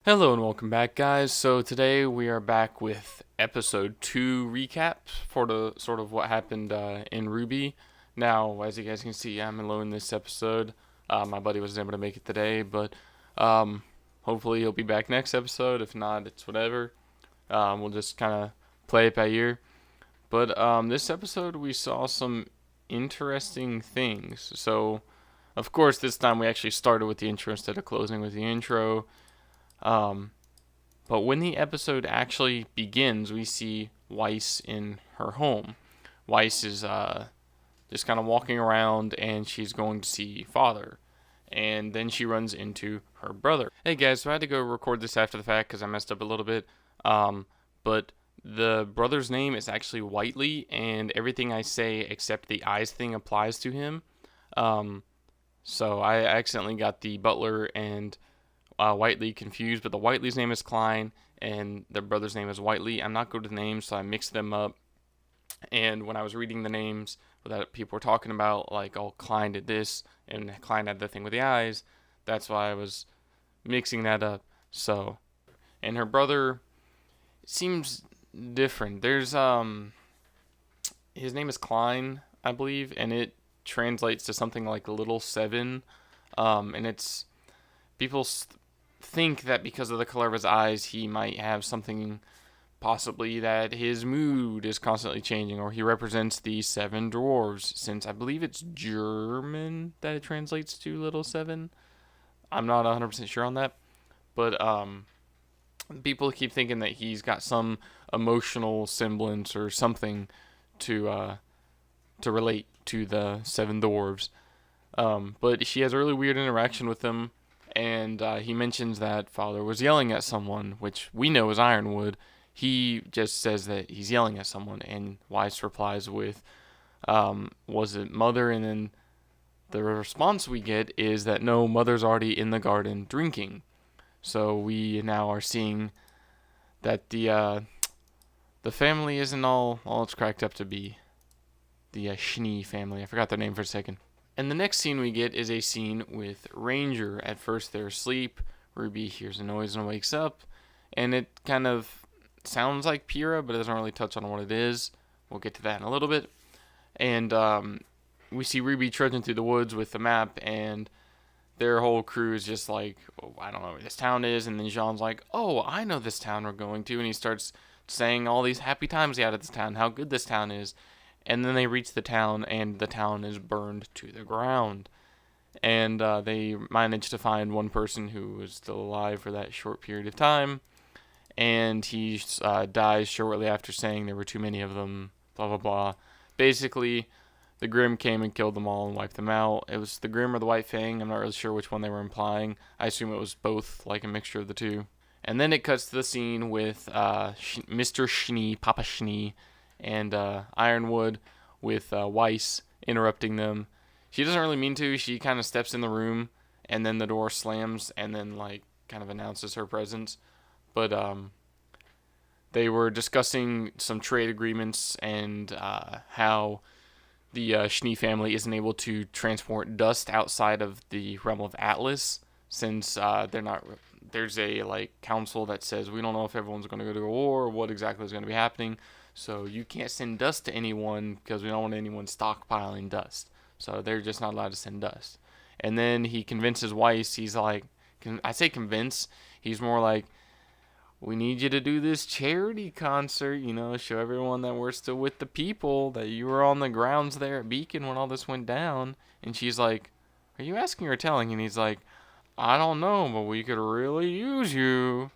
Hello and welcome back, guys. So today we are back with episode 2 recap for the sort of what happened in RWBY. Now, as you guys can see, I'm alone this episode. My buddy wasn't able to make it today, but um, hopefully he'll be back next episode. If not, it's whatever. We'll just kind of play it by ear. But this episode we saw some interesting things. So, of course, this time we actually started with the intro instead of closing with the intro. Um, but when the episode actually begins, we see Weiss in her home. Weiss is just kind of walking around, and she's going to see Father. And then she runs into her brother. Hey guys, so I had to go record this after the fact because I messed up a little bit. But the brother's name is actually Whiteley, and everything I say except the eyes thing applies to him. So I accidentally got the butler and Whiteley confused, but the Whiteley's name is Klein and the brother's name is Whiteley. I'm not good with names, so I mixed them up. And when I was reading the names that people were talking about, like, oh, Klein did this and Klein had the thing with the eyes, that's why I was mixing that up. So, and her brother seems different. There's his name is Klein, I believe, and it translates to something like Little Seven. And it's people think that because of the color of his eyes, he might have something, possibly that his mood is constantly changing, or he represents the seven dwarves, since I believe it's German that it translates to Little Seven. I'm not 100% sure on that, but people keep thinking that he's got some emotional semblance or something to relate to the seven dwarves. But she has a really weird interaction with them. And he mentions that Father was yelling at someone, which we know is Ironwood. He just says that he's yelling at someone, and Weiss replies with, was it Mother? And then the response we get is that no, Mother's already in the garden drinking. So we now are seeing that the family isn't all it's cracked up to be. The Schnee family. I forgot their name for a second. And the next scene we get is a scene with Ranger. At first they're asleep. RWBY hears a noise and wakes up. And it kind of sounds like Pyrrha, but it doesn't really touch on what it is. We'll get to that in a little bit. And we see RWBY trudging through the woods with the map, and their whole crew is just like, oh, I don't know where this town is. And then Jean's like, oh, I know this town we're going to. And he starts saying all these happy times he had at this town, how good this town is. And then they reach the town, and the town is burned to the ground. And they manage to find one person who was still alive for that short period of time. And he dies shortly after saying there were too many of them, blah, blah, blah. Basically, the Grimm came and killed them all and wiped them out. It was the Grimm or the White Fang. I'm not really sure which one they were implying. I assume it was both, like a mixture of the two. And then it cuts to the scene with Mr. Schnee, Papa Schnee, and Ironwood with Weiss interrupting them. She doesn't really mean to. She kind of steps in the room, and then the door slams, and then like kind of announces her presence. But they were discussing some trade agreements and how the Schnee family isn't able to transport dust outside of the realm of Atlas, since they're not. There's a like council that says we don't know if everyone's going to go to war or what exactly is going to be happening. So you can't send dust to anyone because we don't want anyone stockpiling dust. So they're just not allowed to send dust. And then he convinces Weiss. He's like, I say convince. He's more like, we need you to do this charity concert, show everyone that we're still with the people, that you were on the grounds there at Beacon when all this went down. And she's like, are you asking or telling? And he's like, I don't know, but we could really use you.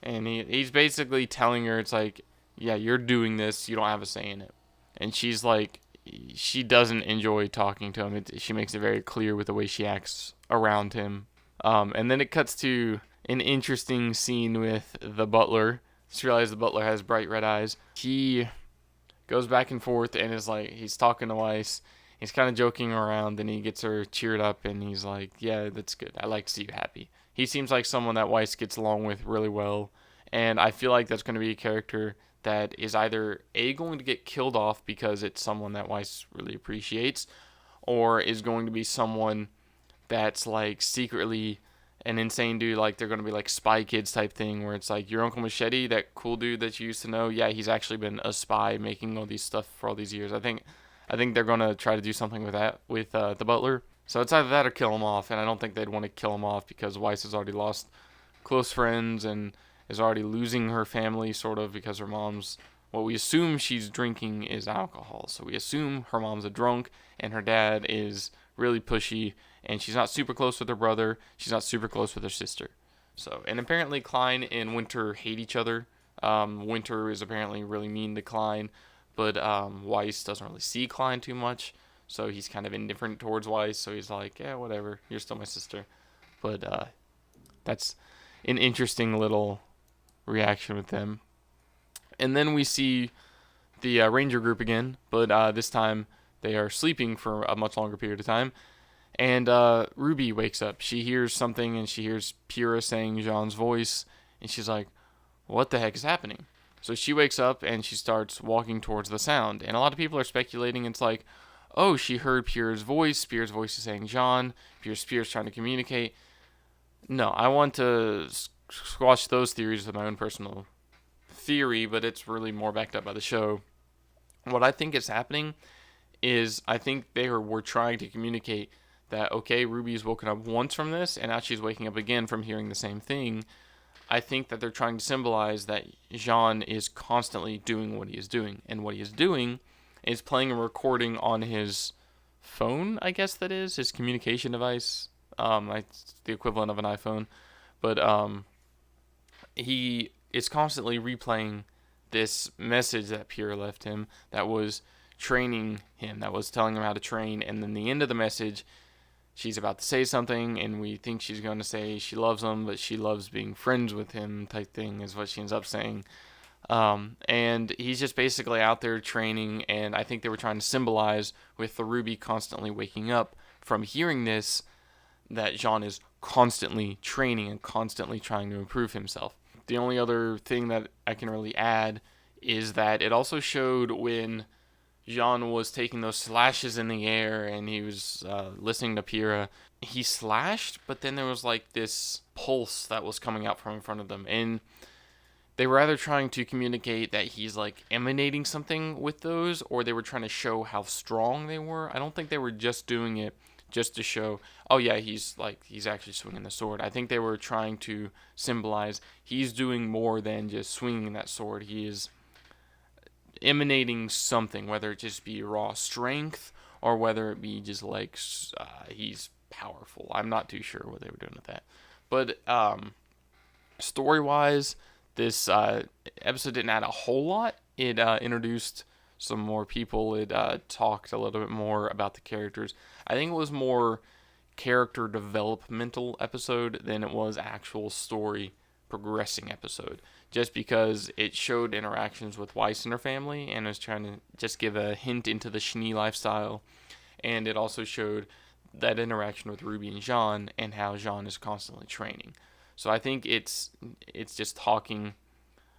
And he's basically telling her, it's like, yeah, you're doing this, you don't have a say in it. And she's like, she doesn't enjoy talking to him. She makes it very clear with the way she acts around him. And then it cuts to an interesting scene with the butler. Just realized the butler has bright red eyes. He goes back and forth and is like, he's talking to Weiss. He's kind of joking around, and he gets her cheered up, and he's like, yeah, that's good. I like to see you happy. He seems like someone that Weiss gets along with really well. And I feel like that's going to be a character that is either going to get killed off because it's someone that Weiss really appreciates, or is going to be someone that's like secretly an insane dude, like they're gonna be like Spy Kids type thing, where it's like your Uncle Machete, that cool dude that you used to know, yeah, he's actually been a spy making all these stuff for all these years. I think they're gonna try to do something with that with the Butler. So it's either that or kill him off, and I don't think they'd want to kill him off because Weiss has already lost close friends and is already losing her family sort of because her mom's, what we assume she's drinking is alcohol. So we assume her mom's a drunk and her dad is really pushy, and she's not super close with her brother. She's not super close with her sister. So, and apparently Klein and Winter hate each other. Winter is apparently really mean to Klein, but Weiss doesn't really see Klein too much. So he's kind of indifferent towards Weiss. So he's like, yeah, whatever. You're still my sister. But that's an interesting little reaction with them. And then we see the Ranger group again, but this time they are sleeping for a much longer period of time. And Ruby wakes up. She hears something, and she hears Pyrrha saying Jean's voice, and she's like, what the heck is happening? So she wakes up, and she starts walking towards the sound. And a lot of people are speculating it's like, oh, she heard Pyrrha's voice. Pyrrha's voice is saying Jean. Pyrrha's trying to communicate. No, I want to squash those theories with my own personal theory, but it's really more backed up by the show. What I think is happening is I think they were trying to communicate that, okay, Ruby's woken up once from this, and now she's waking up again from hearing the same thing. I think that they're trying to symbolize that Jean is constantly doing what he is doing, and what he is doing is playing a recording on his phone, I guess that is, his communication device. It's the equivalent of an iPhone, but he is constantly replaying this message that Pierre left him that was training him, that was telling him how to train, and then the end of the message, she's about to say something, and we think she's going to say she loves him, but she loves being friends with him type thing is what she ends up saying. And he's just basically out there training, and I think they were trying to symbolize with the RWBY constantly waking up from hearing this, that Jean is constantly training and constantly trying to improve himself. The only other thing that I can really add is that it also showed when Jean was taking those slashes in the air and he was listening to Pyrrha, he slashed, but then there was like this pulse that was coming out from in front of them, and they were either trying to communicate that he's like emanating something with those, or they were trying to show how strong they were. I don't think they were just doing it just to show, oh yeah, he's actually swinging the sword. I think they were trying to symbolize he's doing more than just swinging that sword. He is emanating something, whether it just be raw strength or whether it be just like he's powerful. I'm not too sure what they were doing with that. But story-wise, this episode didn't add a whole lot. It introduced some more people. It talked a little bit more about the characters. I think it was more character developmental episode than it was actual story progressing episode, just because it showed interactions with Weiss and her family and was trying to just give a hint into the Schnee lifestyle, and it also showed that interaction with Ruby and Jean and how Jean is constantly training. So I think it's just talking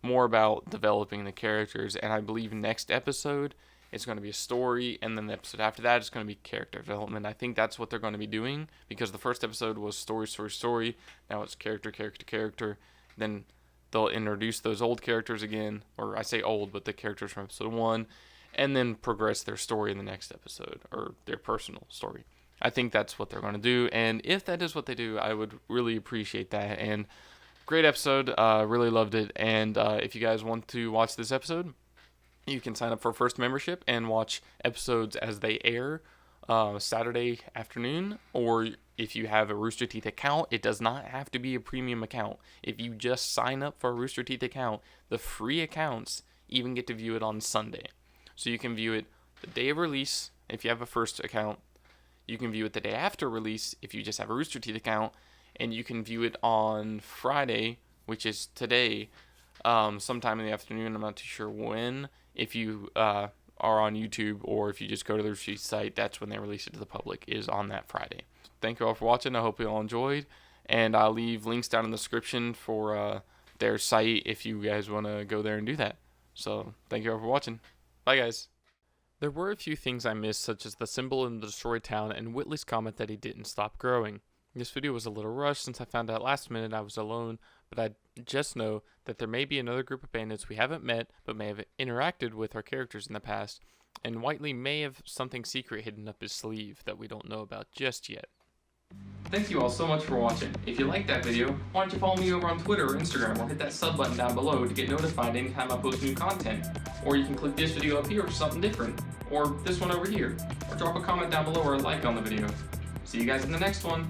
more about developing the characters, and I believe next episode it's going to be a story, and then the episode after that is going to be character development. I think that's what they're going to be doing, because the first episode was story. Now it's character. Then they'll introduce those old characters again, or I say old, but the characters from episode 1, and then progress their story in the next episode, or their personal story. I think that's what they're going to do, and if that is what they do, I would really appreciate that. And great episode, really loved it, and if you guys want to watch this episode, you can sign up for first membership and watch episodes as they air Saturday afternoon, or if you have a Rooster Teeth account, it does not have to be a premium account. If you just sign up for a Rooster Teeth account, the free accounts even get to view it on Sunday. So you can view it the day of release if you have a first account. You can view it the day after release if you just have a Rooster Teeth account, and you can view it on Friday, which is today, sometime in the afternoon. I'm not too sure when. If you are on YouTube, or if you just go to the Rooster Teeth site, that's when they release it to the public, is on that Friday. Thank you all for watching. I hope you all enjoyed, and I'll leave links down in the description for their site if you guys want to go there and do that. So thank you all for watching. Bye, guys. There were a few things I missed, such as the symbol in the destroyed town and Whitley's comment that he didn't stop growing. This video was a little rushed since I found out last minute I was alone, but I just know that there may be another group of bandits we haven't met but may have interacted with our characters in the past, and Whiteley may have something secret hidden up his sleeve that we don't know about just yet. Thank you all so much for watching. If you liked that video, why don't you follow me over on Twitter or Instagram, or hit that sub button down below to get notified anytime I post new content. Or you can click this video up here for something different, or this one over here, or drop a comment down below or a like on the video. See you guys in the next one.